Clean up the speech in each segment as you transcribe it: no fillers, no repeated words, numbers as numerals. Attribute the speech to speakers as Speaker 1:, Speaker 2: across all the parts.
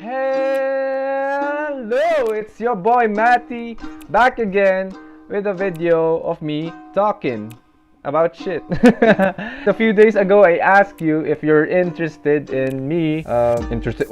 Speaker 1: Hello, it's your boy Matti back again with a video of me talking about shit. A few days ago, I asked you if you're interested in me. Interested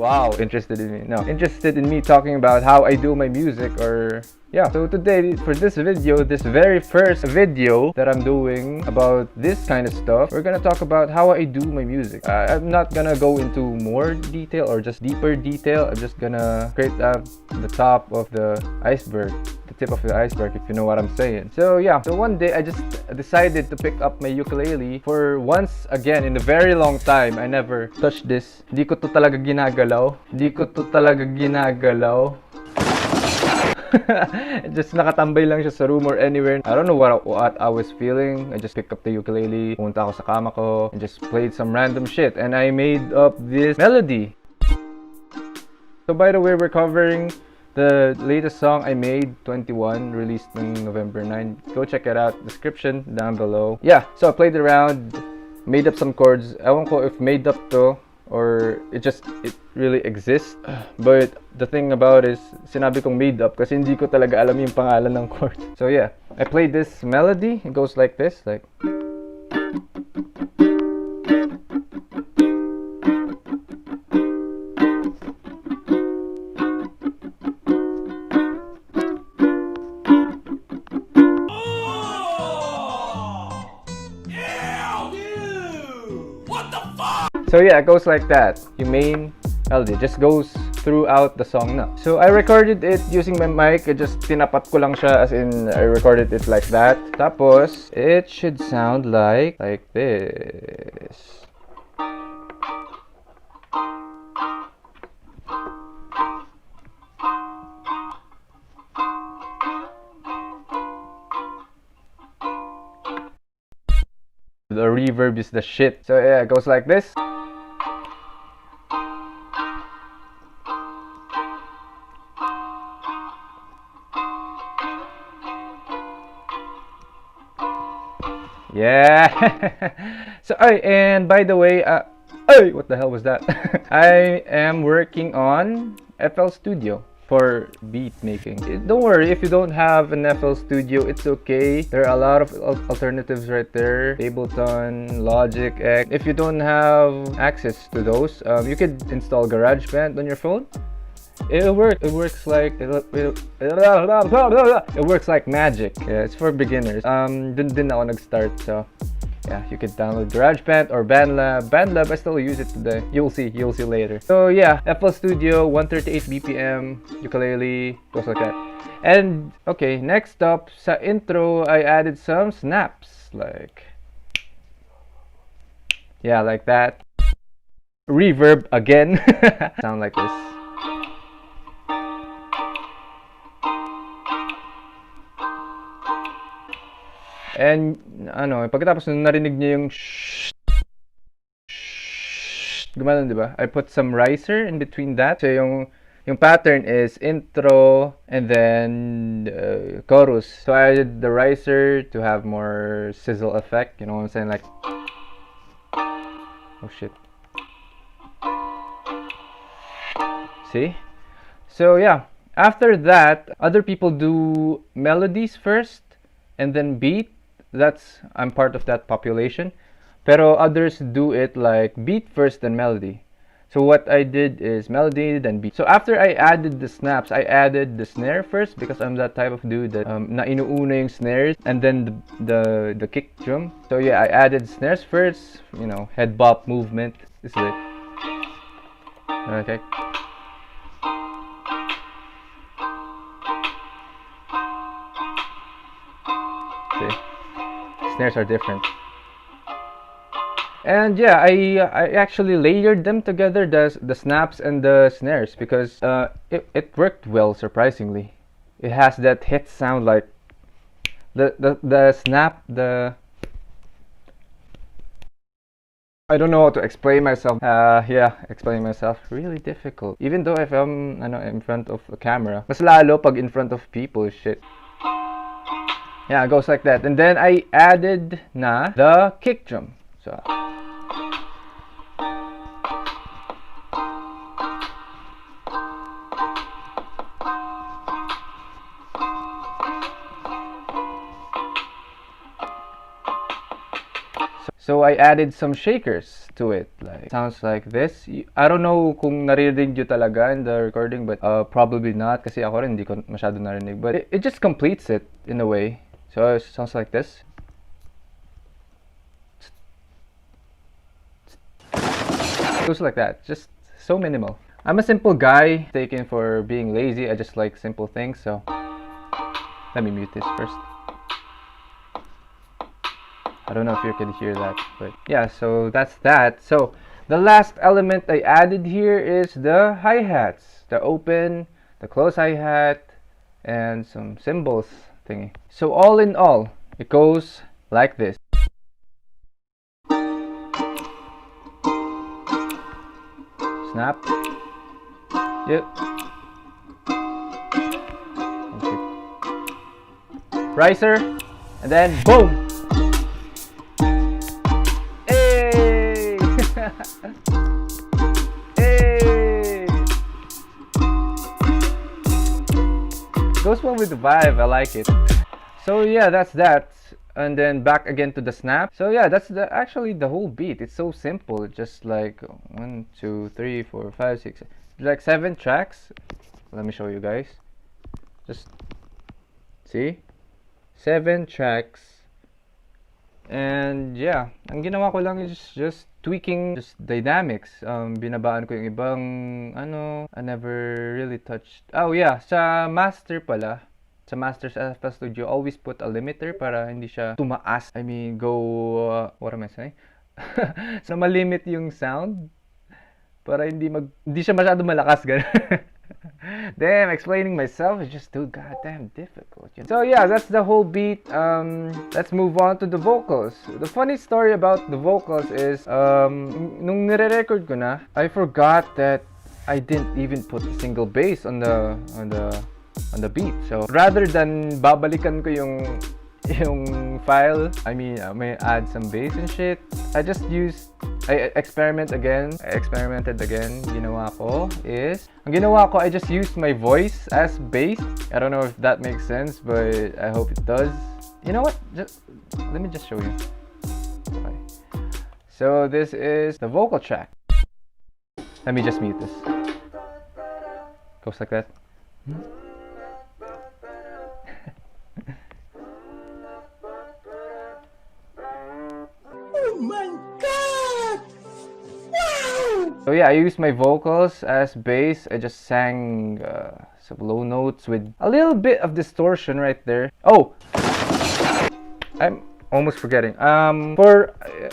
Speaker 1: in me. No, interested in me talking about how I do my music, or yeah. So today, for this video, this very first video that I'm doing about this kind of stuff, we're gonna talk about how I do my music. I'm not gonna go into more detail or just deeper detail. I'm just gonna scrape up the top of the iceberg. Tip of the iceberg, if you know what I'm saying. So yeah, so one day I just decided to pick up my ukulele. For once again in a very long time, I never touched this. Hindi ko to talaga ginagalaw. Just nakatambay lang siya sa room or anywhere. I don't know what I was feeling. I just picked up the ukulele, pumunta ako sa kama ko, and just played some random shit, and I made up this melody. So by the way, we're covering the latest song I made, 21, released on November 9. Go check it out, description down below. Yeah, so I played around, made up some chords. Ewan ko if made up to or it really exists. But the thing about is, sinabi kong made up kasi hindi ko talaga alam yung pangalan ng chord. So yeah, I played this melody. It goes like this, like so yeah, it goes like that. Yung main melody just goes throughout the song na. So I recorded it using my mic. I just tinapat ko lang siya, as in I recorded it like that. Tapos it should sound like this. The reverb is the shit. So yeah, it goes like this. Yeah. So and by the way, what the hell was that? I am working on FL Studio for beat making. Don't worry if you don't have an FL Studio, it's okay. There are a lot of alternatives right there. Ableton, Logic X. If you don't have access to those, you could install GarageBand on your phone. It works like magic. Yeah, it's for beginners. Dun din ako nag-start, so yeah, you could download GarageBand or BandLab. BandLab, I still use it today. You'll see later. So yeah, FL Studio, 138 BPM, ukulele, goes like that. And okay, next up, sa intro, I added some snaps, like yeah, like that. Reverb again. Sound like this. And ano, pagkatapos nung narinig niyo yung gumanon, di ba? I put some riser in between that. So yung pattern is intro and then chorus. So I added the riser to have more sizzle effect. You know what I'm saying? Like, oh shit. See? So yeah, after that, other people do melodies first and then beat. I'm part of that population. Pero others do it like beat first then melody. So what I did is melody then beat. So after I added the snaps, I added the snare first because I'm that type of dude that na inuuna yung snares and then the kick drum. So yeah, I added snares first, you know, head bop movement. This is it. Okay. See? Snares are different. And yeah, I actually layered them together, the snaps and the snares, because it worked well, surprisingly. It has that hit sound, like the snap, I don't know how to explain myself. Yeah, explaining myself really difficult. Even though if I'm in front of a camera, mas lalo pag in front of people, shit. Yeah, it goes like that. And then I added na the kick drum. So So I added some shakers to it. Like sounds like this. I don't know kung naririnig nyo talaga in the recording, but probably not kasi ako rin hindi ko masyado narinig. But it just completes it in a way. So it sounds like this. Goes like that. Just so minimal. I'm a simple guy, taken for being lazy. I just like simple things. So let me mute this first. I don't know if you can hear that, but yeah, so that's that. So the last element I added here is the hi-hats, the open, the close hi-hat, and some cymbals thingy. So all in all, it goes like this. Snap. Yep. Riser, and then boom. Hey! Hey! Goes well with the vibe. I like it. So yeah, that's that. And then back again to the snap. So yeah, that's actually the whole beat. It's so simple. Just like 1, 2, 3, 4, 5, 6, like 7 tracks. Let me show you guys. Just see, 7 tracks. And yeah, ang ginawa ko lang is just tweaking just dynamics. Binabaan ko yung ibang ano, I never really touched. Oh yeah, sa master pala. Sa Masters FL Studio, always put a limiter para hindi siya tumaas. I mean, go, what am I saying? So, malimit yung sound para hindi siya masyado malakas. Damn, explaining myself is just too goddamn difficult. You know? So yeah, that's the whole beat. Let's move on to the vocals. The funny story about the vocals is, nung nire-record ko na, I forgot that I didn't even put a single bass on the beat. So rather than babalikan ko yung file, I mean, I may add some bass and shit. I experimented again. Ginawa ko, I just used my voice as bass. I don't know if that makes sense, but I hope it does. You know what? Let me just show you. Okay. So this is the vocal track. Let me just mute this. Goes like that.
Speaker 2: Oh my god! Wow!
Speaker 1: So yeah, I used my vocals as bass. I just sang some low notes with a little bit of distortion right there. Oh! I'm almost forgetting. I'm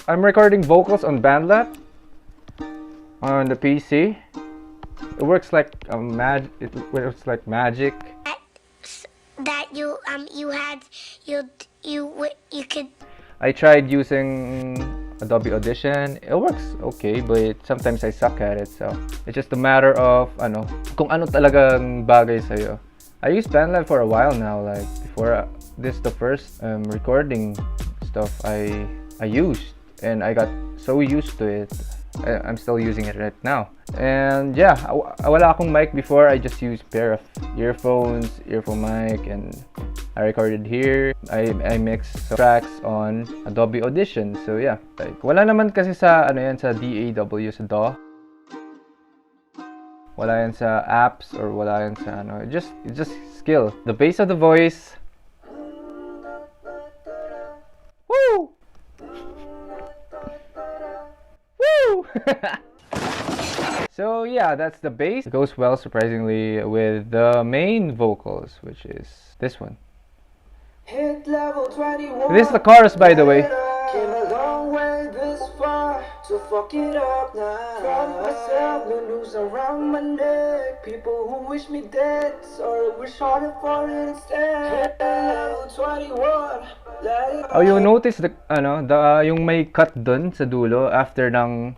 Speaker 1: recording vocals on BandLab on the PC. It works like magic.
Speaker 3: That you could.
Speaker 1: I tried using Adobe Audition. It works okay, but sometimes I suck at it. So it's just a matter of kung ano talagang bagay sa'yo. I used BandLab for a while now. Like before this, the first recording stuff I used, and I got so used to it. I'm still using it right now. And yeah, wala akong mic before. I just used pair of earphone mic, and I recorded here. I mixed some tracks on Adobe Audition. So yeah, like wala naman kasi sa sa DAW, sa DAW. Wala yan sa apps or wala yan sa it's just skill. The bass of the voice. Woo! Woo! So yeah, that's the bass. It goes well, surprisingly, with the main vocals, which is this one.
Speaker 2: Hit level 21.
Speaker 1: This is the chorus, by the way.
Speaker 2: Came a long way this far to fuck it up now. Found myself no noose around my neck. People who wish me dead, sorry, wish harder for it instead. Hit level 21.
Speaker 1: Oh, you notice the yung may cut dun sa dulo after ng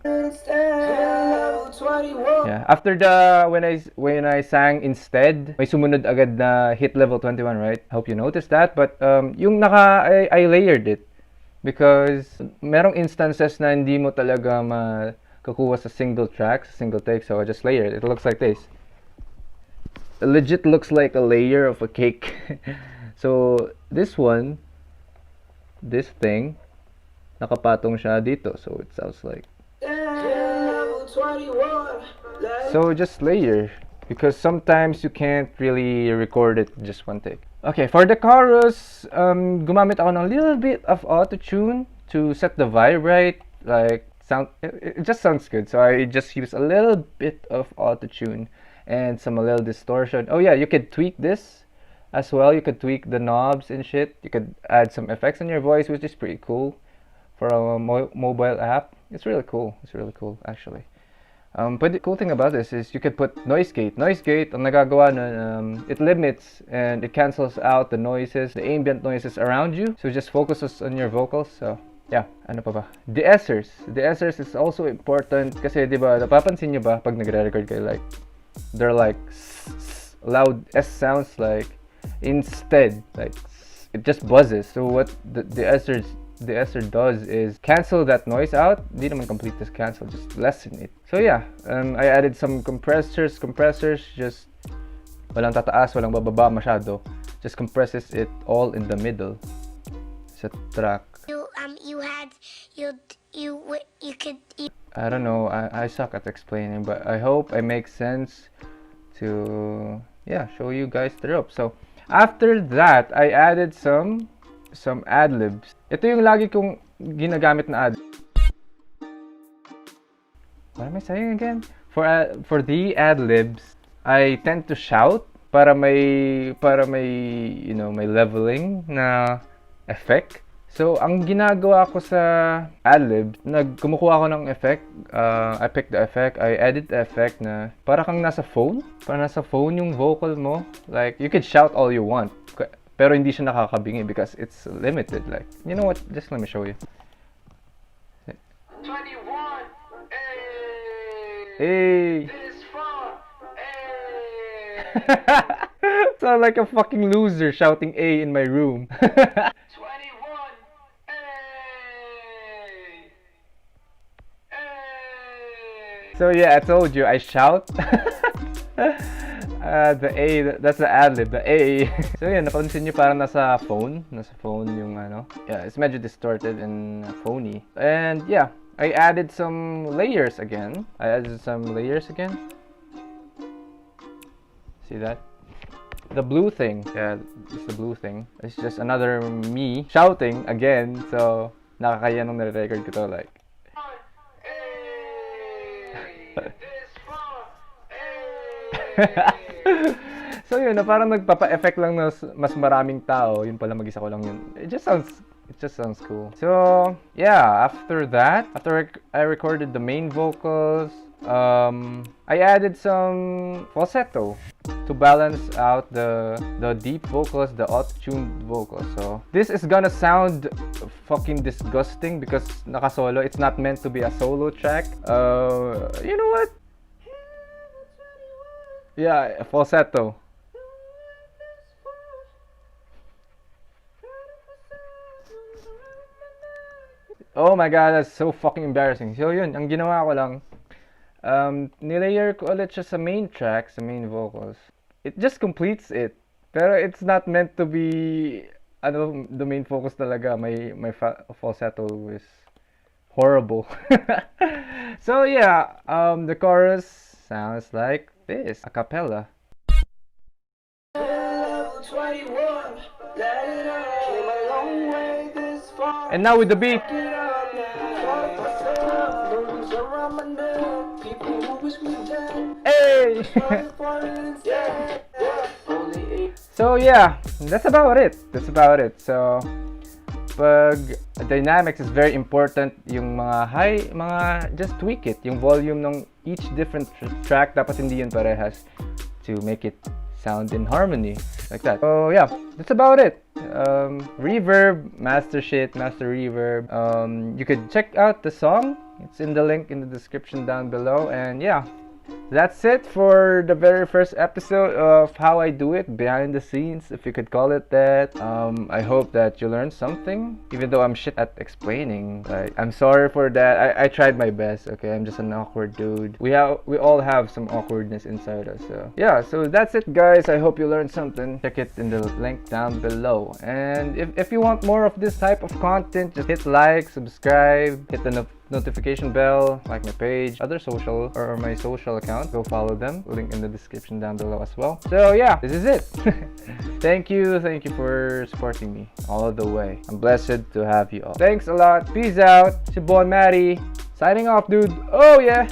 Speaker 1: yeah, after when I sang instead, may sumunod agad na hit level 21, right? I hope you noticed that, but yung I layered it because merong instances na hindi mo talaga makakuha sa single track, sa single take, so I just layered it. It looks like this. It legit looks like a layer of a cake. So this thing nakapatong siya dito. So it sounds like.
Speaker 2: Level 21.
Speaker 1: So just layer. Because sometimes you can't really record it just one take. Okay, for the chorus, gumamit ako ng little bit of auto-tune to set the vibe right. Like, it just sounds good. So I just use a little bit of auto-tune and a little distortion. Oh yeah, you could tweak this as well. You could tweak the knobs and shit. You could add some effects on your voice, which is pretty cool for a mobile app. It's really cool. It's really cool, actually. But the cool thing about this is you could put noise gate. Noise gate, ang nagagawa nun, it limits and it cancels out the noises, the ambient noises around you. So it just focuses on your vocals. So yeah, ano pa ba? De-essers. De-essers is also important kasi di ba, napapansin nyo ba pag nagre-record kayo, like, they're like loud S sounds, like, instead, like, it just buzzes. So what the esser does is cancel that noise out. Di naman complete this cancel, just lessen it. So yeah, I added some compressors, just walang tataas, walang bababa masyado. Just compresses it all in the middle sa track. I don't know, I suck at explaining, but I hope I make sense to, yeah, show you guys the rope. So after that, I added some ad-libs. Ito yung lagi kong ginagamit na ad. What am I saying again? For the ad-libs, I tend to shout para may you know, may leveling na effect. So ang ginagawa ko sa ad-lib, kumukuha ako ng effect. I pick the effect, I edit the effect na para kang nasa phone. Para nasa phone yung vocal mo. Like, you can shout all you want. Pero hindi siya nakakabingi because it's limited. Like, you know what? Just let me show you.
Speaker 2: 21.
Speaker 1: Hey!
Speaker 2: This far.
Speaker 1: Sound like a fucking loser shouting A in my room.
Speaker 2: 21.
Speaker 1: So yeah, I told you, I shout. The A, that's the ad-lib, the A. So yeah, napansin nyo parang nasa phone yung ano. Yeah, it's medyo distorted and phony. And yeah, I added some layers again. See that? The blue thing. Yeah, it's the blue thing. It's just another me shouting again. So, nakakaya nung nare-record ko to, like. So yun, na parang nagpapa-effect lang na mas maraming tao, yun pala mag-isa ko lang yun. It just sounds cool. So yeah, after that, after I recorded the main vocals, I added some falsetto to balance out the deep vocals, the auto-tuned vocals. So this is gonna sound fucking disgusting because naka-solo. It's not meant to be a solo track. You know what? Yeah, falsetto. Oh my god, that's so fucking embarrassing. So yun, ang ginawa ko lang, nilayer ko ulit siya sa main track, sa main vocals. It just completes it. Pero it's not meant to be, ano, the main focus talaga. My falsetto is horrible. So yeah, the chorus sounds like this, a cappella. And now with the beat. Hey! So yeah, that's about it. So pag dynamics is very important, yung just tweak it. Yung volume ng each different track dapat hindi yun parehas to make it sound in harmony, like that. So yeah, that's about it. Reverb, master reverb. You could check out the song. It's in the link in the description down below. And yeah, that's it for the very first episode of how I do it, behind the scenes, if you could call it that. I hope that you learned something, even though I'm shit at explaining. Like, I'm sorry for that. I tried my best. Okay, I'm just an awkward dude. We all have some awkwardness inside us. So yeah, so that's it, guys. I hope you learned something. Check it in the link down below. And if you want more of this type of content, just hit like, subscribe, hit the notification bell, like my page, other social or my social account. Go follow them. Link in the description down below as well. So yeah, this is it. Thank you for supporting me all the way. I'm blessed to have you all. Thanks a lot. Peace out. It's your boy Matti. Signing off, dude. Oh yeah.